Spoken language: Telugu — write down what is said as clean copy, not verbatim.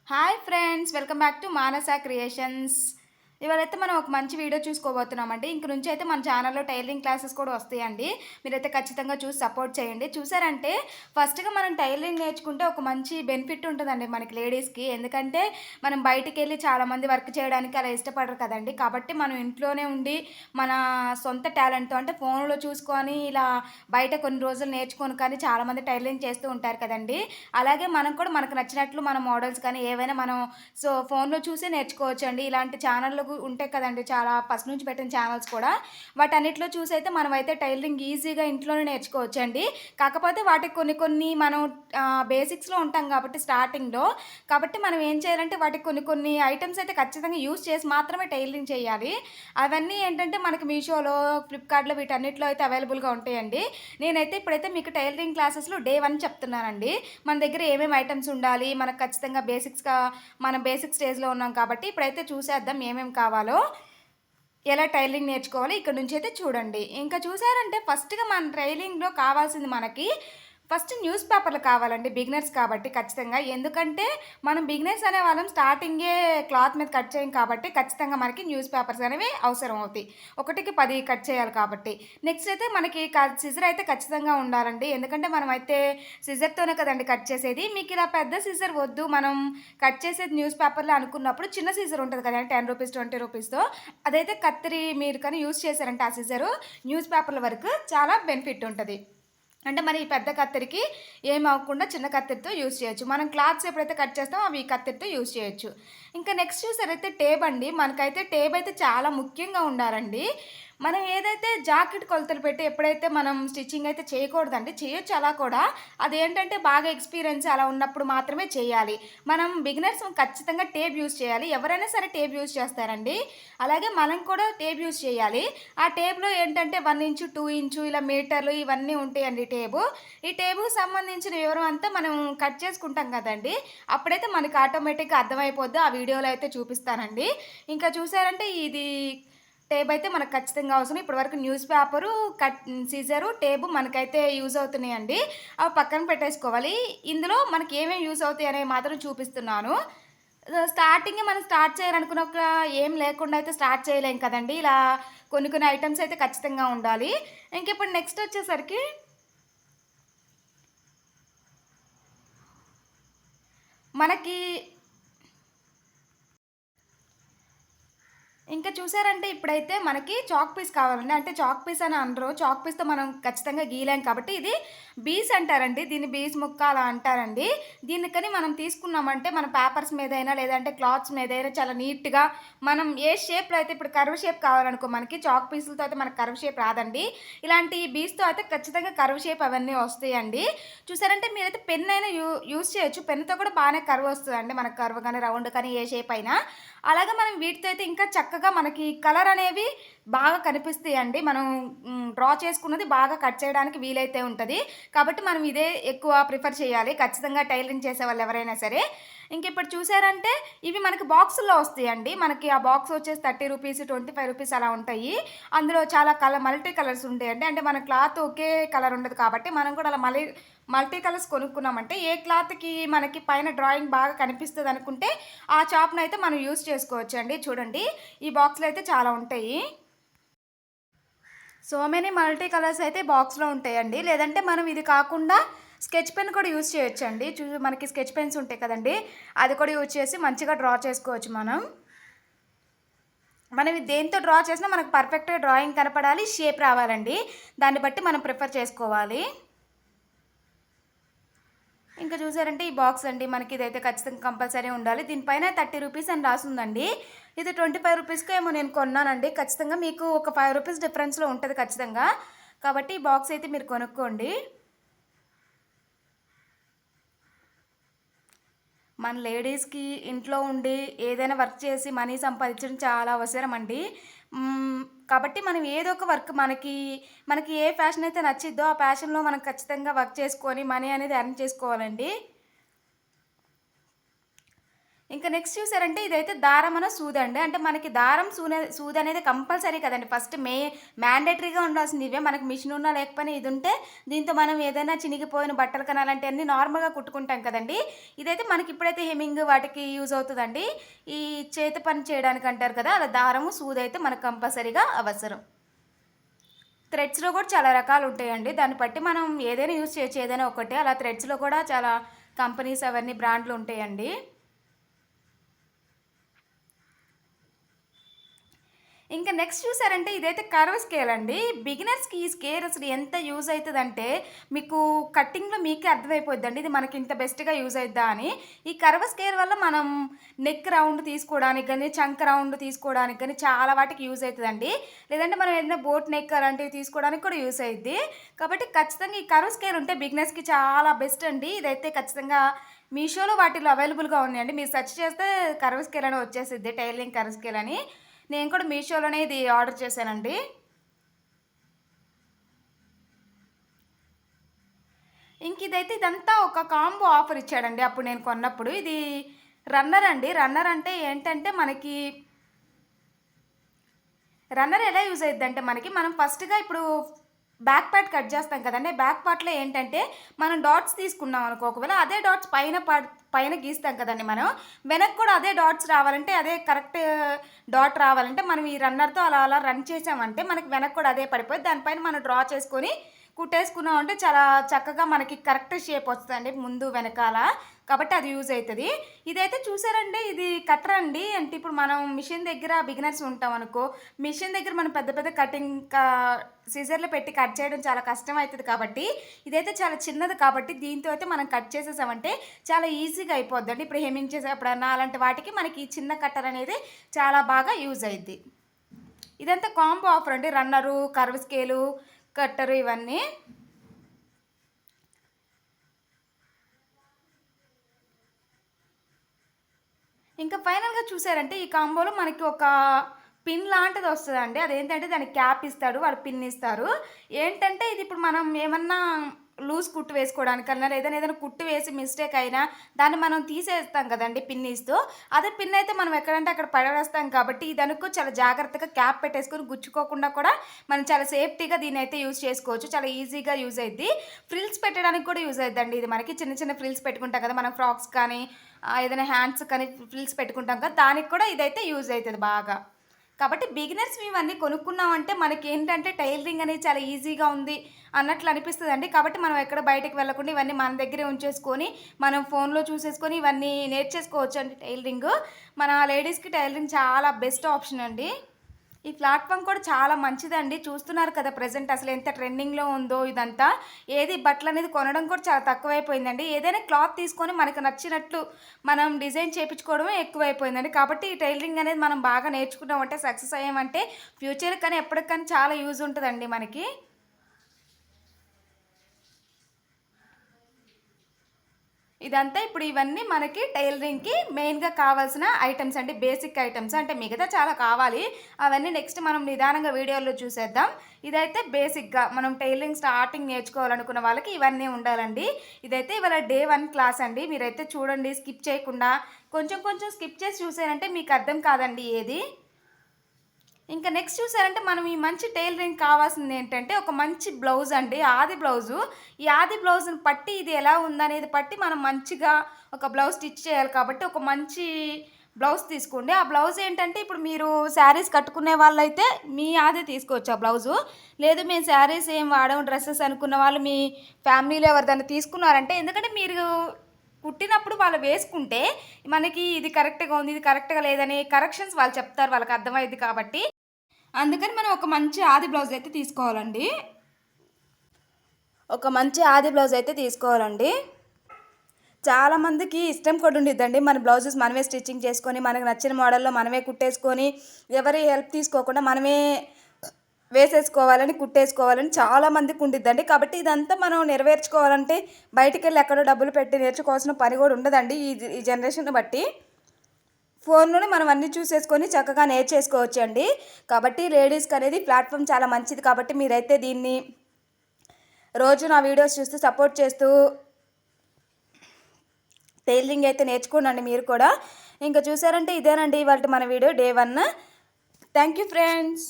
Hi friends, welcome back to Manasa creations. ఇవాళైతే మనం ఒక మంచి వీడియో చూసుకోబోతున్నామండి. ఇంక నుంచి అయితే మన ఛానల్లో టైలరింగ్ క్లాసెస్ కూడా వస్తాయండి. మీరైతే ఖచ్చితంగా చూసి సపోర్ట్ చేయండి. చూసారంటే ఫస్ట్‌గా మనం టైలరింగ్ నేర్చుకుంటే ఒక మంచి బెనిఫిట్ ఉంటదండి మనకి లేడీస్‌కి. ఎందుకంటే మనం బయటికెళ్ళి చాలామంది వర్క్ చేయడానికి అలా ఇష్టపడరు కదండీ. కాబట్టి మనం ఇంట్లోనే ఉండి మన సొంత టాలెంట్‌తో అంటే ఫోన్‌లో చూసుకొని ఇలా బయట కొన్ని రోజులు నేర్చుకొని కానీ చాలామంది టైలరింగ్ చేస్తూ ఉంటారు కదండీ. అలాగే మనం కూడా మనకు నచ్చినట్లు మన మోడల్స్ కానీ ఏవైనా మనం ఫోన్‌లో చూసే నేర్చుకోవచ్చండి. ఇలాంటి ఛానల్‌లు ఉంటాయి కదండీ! చాలా ఫస్ట్ నుంచి పెట్టిన ఛానల్స్ కూడా. వాటన్నిటిలో చూసైతే మనమైతే టైలరింగ్ ఈజీగా ఇంట్లోనే నేర్చుకోవచ్చండి. కాకపోతే వాటికి కొన్ని కొన్ని మనం బేసిక్స్‌లో ఉంటాం కాబట్టి స్టార్టింగ్‌లో. కాబట్టి మనం ఏం చేయాలంటే వాటికి కొన్ని కొన్ని ఐటెమ్స్ అయితే ఖచ్చితంగా యూజ్ చేసి మాత్రమే టైలరింగ్ చేయాలి. అవన్నీ ఏంటంటే మనకి మీషోలో, ఫ్లిప్‌కార్ట్‌లో వీటన్నిటిలో అయితే అవైలబుల్‌గా ఉంటాయండి. నేనైతే ఇప్పుడైతే మీకు టైలరింగ్ క్లాసెస్‌లో డే 1 చెప్తున్నానండి. మన దగ్గర ఏమేమి ఐటెమ్స్ ఉండాలి, మనకు ఖచ్చితంగా మనం బేసిక్ స్టేజ్‌లో ఉన్నాం కాబట్టి ఇప్పుడైతే చూసేద్దాం ఏమేమి కావాలో. ఎలా టైలరింగ్ నేర్చుకోవాలో ఇక్కడ నుంచైతే చూడండి. ఇంకా చూసారంటే ఫస్ట్‌గా మన ట్రైలింగ్‌లో కావాల్సింది మనకి ఫస్ట్ న్యూస్ పేపర్‌లు కావాలండి. బిగినర్స్ కాబట్టి ఖచ్చితంగా. ఎందుకంటే మనం బిగినర్స్ అనేవాళ్ళం స్టార్టింగే క్లాత్ మీద కట్ చేయం కాబట్టి ఖచ్చితంగా మనకి న్యూస్ పేపర్స్ అనేవి అవసరం అవుతాయి. ఒకటికి 10 కట్ చేయాలి కాబట్టి. నెక్స్ట్ అయితే మనకి సిజర్ అయితే ఖచ్చితంగా ఉండాలండి. ఎందుకంటే మనమైతే సిజర్‌తోనే కదండీ కట్ చేసేది. మీకిలా పెద్ద సిజర్ వద్దు, మనం కట్ చేసేది న్యూస్ పేపర్‌లో అనుకున్నప్పుడు చిన్న సిజర్ ఉంటది కదండీ! రూ. 10, రూ. 20తో అదైతే కత్తిరి మీరు కానీ యూజ్ చేశారంటే ఆ సిజరు న్యూస్ పేపర్‌ల వరకు చాలా బెనిఫిట్ ఉంటది. అంటే మరి ఈ పెద్ద కత్తెరకి ఏమి అవ్వకుండా చిన్న కత్తెరతో యూజ్ చేయొచ్చు. మనం క్లాత్స్ ఎప్పుడైతే కట్ చేస్తామో అవి ఈ కత్తెరతో యూజ్ చేయొచ్చు. ఇంకా నెక్స్ట్ చూసారైతే టేప్ అండి. మనకైతే టేప్ అయితే చాలా ముఖ్యంగా ఉండాలండి. మనం ఏదైతే జాకెట్ కొలతలు పెట్టి ఎప్పుడైతే మనం స్టిచ్చింగ్ అయితే చేయకూడదండి. చేయొచ్చు అలా కూడా. అదేంటంటే బాగా ఎక్స్‌పీరియన్స్ అలా ఉన్నప్పుడు మాత్రమే చేయాలి. మనం బిగినర్స్ ఖచ్చితంగా టేప్ యూజ్ చేయాలి. ఎవరైనా సరే టేప్ యూజ్ చేస్తారండి. అలాగే మనం కూడా టేప్ యూజ్ చేయాలి. ఆ టేప్‌లో ఏంటంటే 1 ఇంచు, 2 ఇంచు ఇలా మీటర్లు ఇవన్నీ ఉంటాయండి టేపు. ఈ టేపుకి సంబంధించిన వివరం అంతా మనం కట్ చేసుకుంటాం కదండీ! అప్పుడైతే మనకి ఆటోమేటిక్‌గా అర్థమైపోద్ది. ఆ వీడియోలో అయితే చూపిస్తానండి. ఇంకా చూసారంటే ఇది టేప్ అయితే మనకు ఖచ్చితంగా అవసరం. ఇప్పటివరకు న్యూస్ పేపరు, సిజరు, టేపు మనకైతే యూజ్ అవుతున్నాయండి. అవి పక్కన పెట్టేసుకోవాలి. ఇందులో మనకి ఏమేమి యూజ్ అవుతాయి అనేవి మాత్రం చూపిస్తున్నాను. స్టార్టింగే మనం స్టార్ట్ చేయాలనుకున్నాక ఏం లేకుండా అయితే స్టార్ట్ చేయలేం కదండీ! ఇలా కొన్ని కొన్ని ఐటెమ్స్ అయితే ఖచ్చితంగా ఉండాలి. ఇంకిప్పుడు నెక్స్ట్ వచ్చేసరికి మనకి ఇంకా చూసారంటే ఇప్పుడైతే మనకి చాక్ పీస్ కావాలండి. అంటే చాక్ పీస్ అని అనరు. చాక్ పీస్‌తో మనం ఖచ్చితంగా గీయలేం కాబట్టి ఇది బీస్ అంటారండి. దీన్ని బీస్ ముక్క అలా అంటారండి. దీనికని మనం తీసుకున్నామంటే మన పేపర్స్ మీదైనా లేదంటే క్లాత్స్ మీదైనా చాలా నీట్‌గా మనం ఏ షేప్‌లో అయితే ఇప్పుడు కర్వ్ షేప్ కావాలనుకో మనకి చాక్ పీసులతో అయితే మనకు కర్వ్ షేప్ రాదండి. ఇలాంటి బీస్‌తో అయితే ఖచ్చితంగా కర్వ్ షేప్ అవన్నీ వస్తాయండి. చూసారంటే మీరైతే పెన్ అయినా యూజ్ చేయొచ్చు. పెన్‌తో కూడా బానే కర్వ్ వస్తదండి. మనకు కర్వ్ గాని, రౌండ్ కానీ ఏ షేప్ అయినా. అలాగే మనం వీటితో అయితే ఇంకా చక్కగా మనకి కలర్ అనేవి బాగా కనిపిస్తాయండి. మనం డ్రా చేసుకున్నది బాగా కట్ చేయడానికి వీలైతే ఉంటది. కాబట్టి మనం ఇదే ఎక్కువ ప్రిఫర్ చేయాలి. ఖచ్చితంగా టైలరింగ్ చేసేవాళ్ళు ఎవరైనా సరే. ఇంకిప్పుడు చూసారంటే ఇవి మనకి బాక్సుల్లో వస్తాయండి. మనకి ఆ బాక్స్ వచ్చేసి రూ. 30, రూ. 25 అలా ఉంటాయి. అందులో చాలా మల్టీ కలర్స్ ఉంటాయండి. అంటే మన క్లాత్ ఒకే కలర్ ఉండదు కాబట్టి మనం కూడా అలా మల్టీ కలర్స్ కొనుక్కున్నామంటే ఏ క్లాత్‌కి మనకి పైన డ్రాయింగ్ బాగా కనిపిస్తదనుకుంటే ఆ చాప్‌నయితే మనం యూజ్ చేసుకోవచ్చండి. చూడండి ఈ బాక్స్‌లో అయితే చాలా ఉంటాయి. సో మెనీ మల్టీ కలర్స్ అయితే బాక్స్‌లో ఉంటాయండి. లేదంటే మనం ఇది కాకుండా స్కెచ్ పెన్ కూడా యూజ్ చేయొచ్చండి. మనకి స్కెచ్ పెన్స్ ఉంటాయి కదండీ! అది కూడా యూజ్ చేసి మంచిగా డ్రా చేసుకోవచ్చు మనం. మనం ఇది దేనితో డ్రా చేసినా మనకు పర్ఫెక్ట్‌గా డ్రాయింగ్ కనపడాలి, షేప్ రావాలండి. దాన్ని బట్టి మనం ప్రిఫర్ చేసుకోవాలి. ఇంకా చూసారంటే ఈ బాక్స్ అండి. మనకి ఇదైతే ఖచ్చితంగా కంపల్సరీ ఉండాలి. దీనిపైన రూ. 30 అని రాసుందండి. ఇది రూ. 25కో ఏమో నేను కొన్నానండి. ఖచ్చితంగా మీకు ఒక రూ. 5 డిఫరెన్స్‌లో ఉంటది ఖచ్చితంగా. కాబట్టి ఈ బాక్స్ అయితే మీరు కొనుక్కోండి. మన లేడీస్‌కి ఇంట్లో ఉండి ఏదైనా వర్క్ చేసి మనీ సంపాదించడం చాలా అవసరం అండి. హ్మ్. కాబట్టి మనం ఏదో ఒక వర్క్ మనకి ఏ ఫ్యాషన్ అయితే నచ్చిద్దో ఆ ఫ్యాషన్‌లో మనం ఖచ్చితంగా వర్క్ చేసుకొని మనీ అనేది ఎర్న్ చేసుకోవాలండి. ఇంకా నెక్స్ట్ చూసారంటే ఇదైతే దారం అన సూదండి. అంటే మనకి దారం సూదనేది కంపల్సరీ కదండి. ఫస్ట్ మ్యాండేటరీగా ఉండాల్సింది ఇవే. మనకు మిషన్ ఉన్నా లేకపోయినా ఇది ఉంటే దీంతో మనం ఏదైనా చినిగిపోయిన బట్టలు కానీ అలాంటివన్నీ నార్మల్గా కుట్టుకుంటాం కదండి. ఇదైతే మనకి ఇప్పుడైతే హెమ్మింగ్ వాటికి యూజ్ అవుతుందండి. ఈ చేతి పని చేయడానికి అంటారు కదా, అలా దారము సూదైతే మనకు కంపల్సరీగా అవసరం. థ్రెడ్స్లో కూడా చాలా రకాలు ఉంటాయండి. దాన్ని బట్టి మనం ఏదైనా యూజ్ చేయొచ్చు, ఏదైనా ఒకటి. అలా థ్రెడ్స్లో కూడా చాలా కంపెనీస్ అవన్నీ బ్రాండ్లు ఉంటాయండి. ఇంకా నెక్స్ట్ చూసారంటే ఇదైతే కర్వ్ స్కేల్ అండి. బిగినర్స్కి ఈ స్కేల్ అసలు ఎంత యూజ్ అవుతుందంటే మీకు కట్టింగ్లో మీకే అర్థమైపోద్దండి ఇది మనకి ఇంత బెస్ట్గా యూజ్ అవుద్దా అని. ఈ కర్వ్ స్కేల్ వల్ల మనం నెక్ రౌండ్ తీసుకోవడానికి కానీ, చంక్ రౌండ్ తీసుకోవడానికి కానీ చాలా వాటికి యూజ్ అవుతుందండి. లేదంటే మనం ఏదైనా బోట్ నెక్ అలాంటివి తీసుకోవడానికి కూడా యూజ్ అవుద్ది. కాబట్టి ఖచ్చితంగా ఈ కర్వ్ స్కేల్ ఉంటే బిగినర్స్కి చాలా బెస్ట్ అండి. ఇదైతే ఖచ్చితంగా మీషోలో వాటిలో అవైలబుల్గా ఉన్నాయండి. మీరు సెర్చ్ చేస్తే కర్వ్ స్కేల్ అని వచ్చేసిద్ది, టైలరింగ్ కర్వ్ స్కేల్ అని. నేను కూడా మీషోలోనే ఇది ఆర్డర్ చేశానండి. ఇంక ఇదంతా ఒక కాంబో ఆఫర్ ఇచ్చాడండి అప్పుడు నేను కొన్నప్పుడు. ఇది రన్నర్ అండి. రన్నర్ అంటే ఏంటంటే రన్నర్ ఎలా యూజ్ అయిద్దంటే మనం ఫస్ట్‌గా ఇప్పుడు బ్యాక్ పార్ట్ కట్ చేస్తాం కదండీ! బ్యాక్ పార్ట్‌లో ఏంటంటే మనం డాట్స్ తీసుకున్నాం అనుకో, ఒకవేళ అదే డాట్స్ పైన గీస్తాం కదండీ మనం. వెనక్కి కూడా అదే డాట్స్ రావాలంటే, అదే కరెక్ట్ డాట్ రావాలంటే మనం ఈ రన్నర్‌తో అలా అలా రన్ చేసామంటే మనకి వెనక్కి కూడా అదే పడిపోద్ది. దానిపైన మనం డ్రా చేసుకొని కుట్టేసుకున్నామంటే చాలా చక్కగా మనకి కరెక్ట్ షేప్ వస్తదండి ముందు వెనకాల. కాబట్టి అది యూజ్ అయితది. ఇదైతే చూసారంటే ఇది కట్టర్ అండి. అంటే ఇప్పుడు మనం మిషన్ దగ్గర బిగినర్స్ ఉంటాం అనుకో, మిషన్ దగ్గర మనం పెద్ద పెద్ద కటింగ్ సిజర్‌లు పెట్టి కట్ చేయడం చాలా కష్టం అయితది కాబట్టి, ఇదైతే చాలా చిన్నది కాబట్టి దీంతో అయితే మనం కట్ చేసేసామంటే చాలా ఈజీగా అయిపోద్దండి. ఇప్పుడు హెమ్మింగ్ చేసేప్పుడన్నా అలాంటి వాటికి మనకి ఈ చిన్న కట్టర్ అనేది చాలా బాగా యూజ్ అయిద్ది. ఇదంతా కాంబో ఆఫర్ అండి. రన్నరు, కర్వ్ స్కేలు, కట్టరు ఇవన్నీ. ఇంకా ఫైనల్‌గా చూసారంటే ఈ కాంబోలో మనకి ఒక పిన్ లాంటిది వస్తదండి. అదేంటంటే దానికి క్యాప్ ఇస్తాడు. వాళ్ళు పిన్ ఇస్తారు. ఏంటంటే ఇది ఇప్పుడు మనం ఏమన్నా లూజ్ కుట్టు వేసుకోవడానికన్నా ఏదైనా కుట్టు వేసి మిస్టేక్ అయినా దాన్ని మనం తీసేస్తాం కదండీ పిన్నీస్‌తో. అదే పిన్ అయితే మనం ఎక్కడంటే అక్కడ పడవేస్తాం కాబట్టి ఇదనుకో చాలా జాగ్రత్తగా క్యాప్ పెట్టేసుకొని గుచ్చుకోకుండా కూడా మనం చాలా సేఫ్టీగా దీన్నైతే యూజ్ చేసుకోవచ్చు. చాలా ఈజీగా యూజ్ అయిద్ది. ఫ్రిల్స్ పెట్టడానికి కూడా యూజ్ అయిద్దండి ఇది మనకి. చిన్న చిన్న ఫ్రిల్స్ పెట్టుకుంటాం కదా మనం ఫ్రాక్స్ కానీ ఏదైనా హ్యాండ్స్ కానీ ఫ్రిల్స్ పెట్టుకుంటాం కదా, దానికి కూడా ఇదైతే యూజ్ అవుతుంది బాగా. కాబట్టి బిగినర్స్ ఇవన్నీ కొనుక్కున్నామంటే మనకేంటంటే టైలరింగ్ అనేది చాలా ఈజీగా ఉంది అన్నట్లు అనిపిస్తుందండి. కాబట్టి మనం ఎక్కడ బయటకు వెళ్ళకుండా ఇవన్నీ మన దగ్గరే ఉంచేసుకొని మనం ఫోన్లో చూసేసుకొని ఇవన్నీ నేర్చేసుకోవచ్చు అండి టైలరింగ్. మన లేడీస్కి టైలరింగ్ చాలా బెస్ట్ ఆప్షన్ అండి. ఈ ప్లాట్ఫామ్ కూడా చాలా మంచిదండి. చూస్తున్నారు కదా ప్రెజెంట్ అసలు ఎంత ట్రెండింగ్‌లో ఉందో ఇదంతా. ఏది బట్టలనేది కొనడం కూడా చాలా తక్కువైపోయిందండి. ఏదైనా క్లాత్ తీసుకొని మనకు నచ్చినట్లు మనం డిజైన్ చేపించుకోవడమే ఎక్కువైపోయిందండి. కాబట్టి ఈ టైలరింగ్ అనేది మనం బాగా నేర్చుకున్నామంటే, సక్సెస్ అయ్యామంటే ఫ్యూచర్‌కి కానీ ఎప్పటికి కానీ చాలా యూజ్ ఉంటదండి మనకి. ఇదంతా ఇప్పుడు ఇవన్నీ మనకి టైలరింగ్‌కి మెయిన్‌గా కావాల్సిన ఐటెమ్స్ అండి. Basic items. అంటే మిగతా చాలా కావాలి. అవన్నీ నెక్స్ట్ మనం నిదానంగా వీడియోలో చూసేద్దాం. ఇదైతే బేసిక్‌గా మనం టైలరింగ్ స్టార్టింగ్ నేర్చుకోవాలనుకున్న వాళ్ళకి ఇవన్నీ ఉండాలండి. ఇదైతే ఇవాళ డే 1 క్లాస్ అండి. మీరైతే చూడండి స్కిప్ చేయకుండా. కొంచెం కొంచెం స్కిప్ చేసి చూసారంటే మీకు అర్థం కాదండి ఏది. ఇంకా నెక్స్ట్ చూసారంటే మనం ఈ మంచి టైలరింగ్ కావాల్సింది ఏంటంటే ఒక మంచి బ్లౌజ్ అండి. ఆది బ్లౌజు. ఈ ఆది బ్లౌజ్‌ని పట్టి ఇది ఎలా ఉందనేది పట్టి మనం మంచిగా ఒక బ్లౌజ్ స్టిచ్ చేయాలి కాబట్టి ఒక మంచి బ్లౌజ్ తీసుకోండి. ఆ బ్లౌజ్ ఏంటంటే ఇప్పుడు మీరు శారీస్ కట్టుకునే వాళ్ళైతే మీ ఆదే తీసుకోవచ్చు ఆ బ్లౌజు. లేదు మేము శారీస్ ఏం వాడము డ్రెసెస్ అనుకున్న వాళ్ళు మీ ఫ్యామిలీలో ఎవరిదైనా తీసుకున్నారంటే, ఎందుకంటే మీరు కుట్టినప్పుడు వాళ్ళు వేసుకుంటే మనకి ఇది కరెక్ట్‌గా ఉంది, ఇది కరెక్ట్‌గా లేదని కరెక్షన్స్ వాళ్ళు చెప్తారు. వాళ్ళకి అర్థమైద్ది కాబట్టి అందుకని మనం ఒక మంచి ఆది బ్లౌజ్ అయితే తీసుకోవాలండి. ఒక మంచి ఆది బ్లౌజ్ అయితే తీసుకోవాలండి. చాలామందికి ఇష్టం కూడా ఉండిద్దండి మన బ్లౌజెస్ మనమే స్టిచ్చింగ్ చేసుకొని మనకు నచ్చిన మోడల్లో మనమే కుట్టేసుకొని ఎవరి హెల్ప్ తీసుకోకుండా మనమే వేసేసుకోవాలని కుట్టేసుకోవాలని చాలామందికి ఉండిద్దండి. కాబట్టి ఇదంతా మనం నెరవేర్చుకోవాలంటే బయటికెళ్ళి ఎక్కడో డబ్బులు పెట్టి నేర్చుకోవాల్సిన పని కూడా ఉండదండి ఈ జనరేషన్‌ని బట్టి. ఫోన్లోనే మనం అన్నీ చూసేసుకొని చక్కగా నేర్చేసుకోవచ్చండి. కాబట్టి లేడీస్‌కి అనేది ప్లాట్ఫామ్ చాలా మంచిది కాబట్టి మీరైతే దీన్ని రోజు నా వీడియోస్ చూస్తూ సపోర్ట్ చేస్తూ టైలరింగ్ అయితే నేర్చుకోండి మీరు కూడా. ఇంకా చూసారంటే ఇదేనండి ఇవాళ మన video day 1. Thank you friends.